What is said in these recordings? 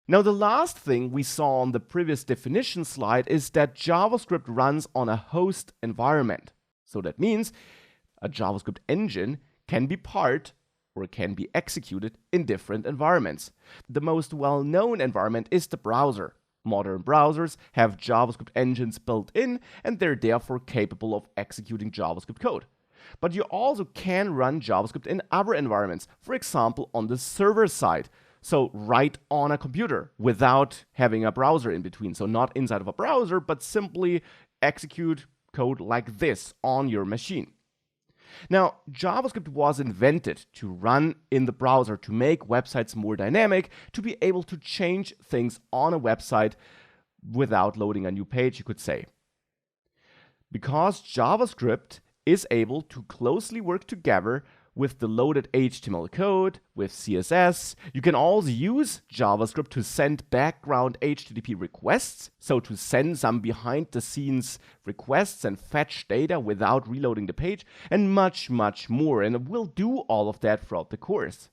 Now, the last thing we saw on the previous definition slide is that JavaScript runs on a host environment. So that means a JavaScript engine can be part or can be executed in different environments. The most well-known environment is the browser. Modern browsers have JavaScript engines built in, and they're therefore capable of executing JavaScript code. But you also can run JavaScript in other environments, for example, on the server side. So right on a computer without having a browser in between. So not inside of a browser, but simply execute code like this on your machine. Now, JavaScript was invented to run in the browser to make websites more dynamic, to be able to change things on a website without loading a new page, you could say. Because JavaScript is able to closely work together with the loaded HTML code, with CSS. You can also use JavaScript to send background HTTP requests, so to send some behind-the-scenes requests and fetch data without reloading the page, and much, much more. And we'll do all of that throughout the course.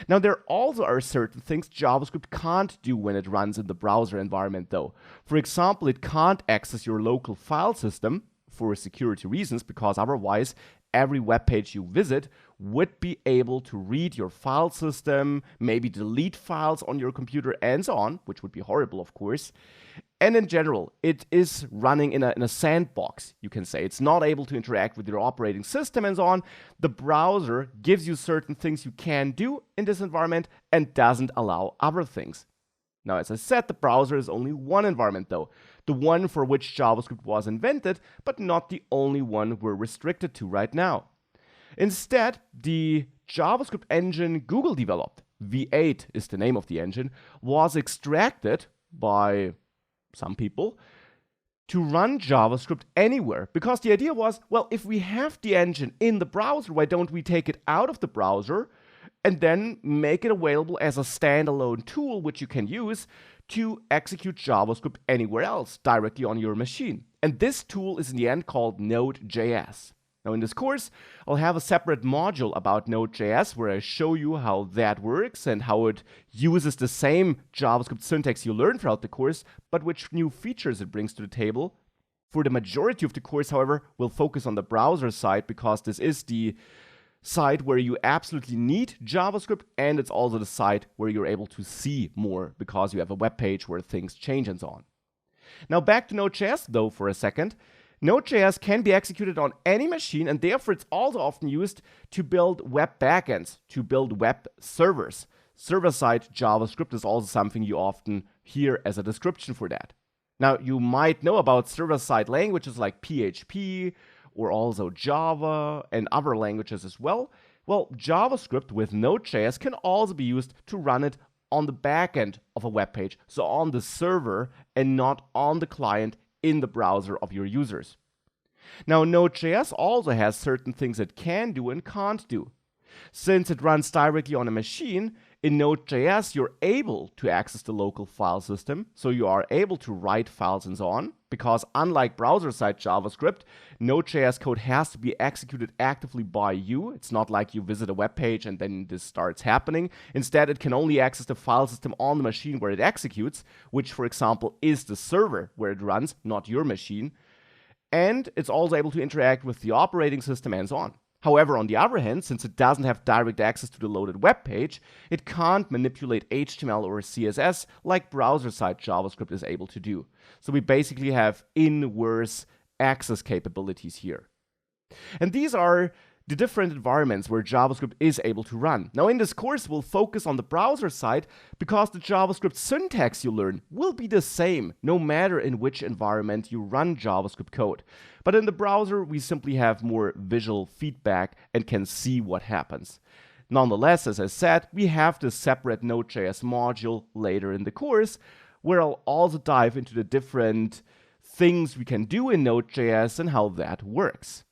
Now, there also are certain things JavaScript can't do when it runs in the browser environment, though. For example, it can't access your local file system for security reasons, because otherwise every web page you visit would be able to read your file system, maybe delete files on your computer, and so on, which would be horrible, of course. And in general, it is running in a sandbox, you can say. It's not able to interact with your operating system and so on. The browser gives you certain things you can do in this environment and doesn't allow other things. Now, as I said, the browser is only one environment, though, the one for which JavaScript was invented, but not the only one we're restricted to right now. Instead, the JavaScript engine Google developed, V8 is the name of the engine, was extracted by some people to run JavaScript anywhere. Because the idea was, well, if we have the engine in the browser, why don't we take it out of the browser and then make it available as a standalone tool which you can use to execute JavaScript anywhere else directly on your machine. And this tool is in the end called Node.js. Now, in this course, I'll have a separate module about Node.js where I show you how that works and how it uses the same JavaScript syntax you learned throughout the course, but which new features it brings to the table. For the majority of the course, however, we'll focus on the browser side because this is the side where you absolutely need JavaScript, and it's also the side where you're able to see more because you have a web page where things change and so on. Now, back to Node.js though for a second. Node.js can be executed on any machine, and therefore it's also often used to build web backends, to build web servers. Server-side JavaScript is also something you often hear as a description for that. Now, you might know about server-side languages like PHP, or also Java and other languages as well. Well, JavaScript with Node.js can also be used to run it on the backend of a web page, so on the server and not on the client in the browser of your users. Now, Node.js also has certain things it can do and can't do. Since it runs directly on a machine, in Node.js you're able to access the local file system, so you are able to write files and so on, because unlike browser-side JavaScript, Node.js code has to be executed actively by you. It's not like you visit a web page and then this starts happening. Instead, it can only access the file system on the machine where it executes, which, for example, is the server where it runs, not your machine. And it's also able to interact with the operating system and so on. However, on the other hand, since it doesn't have direct access to the loaded web page, it can't manipulate HTML or CSS like browser-side JavaScript is able to do. So we basically have inverse access capabilities here. And these are the different environments where JavaScript is able to run. Now, in this course, we'll focus on the browser side because the JavaScript syntax you learn will be the same no matter in which environment you run JavaScript code. But in the browser, we simply have more visual feedback and can see what happens. Nonetheless, as I said, we have this separate Node.js module later in the course where I'll also dive into the different things we can do in Node.js and how that works.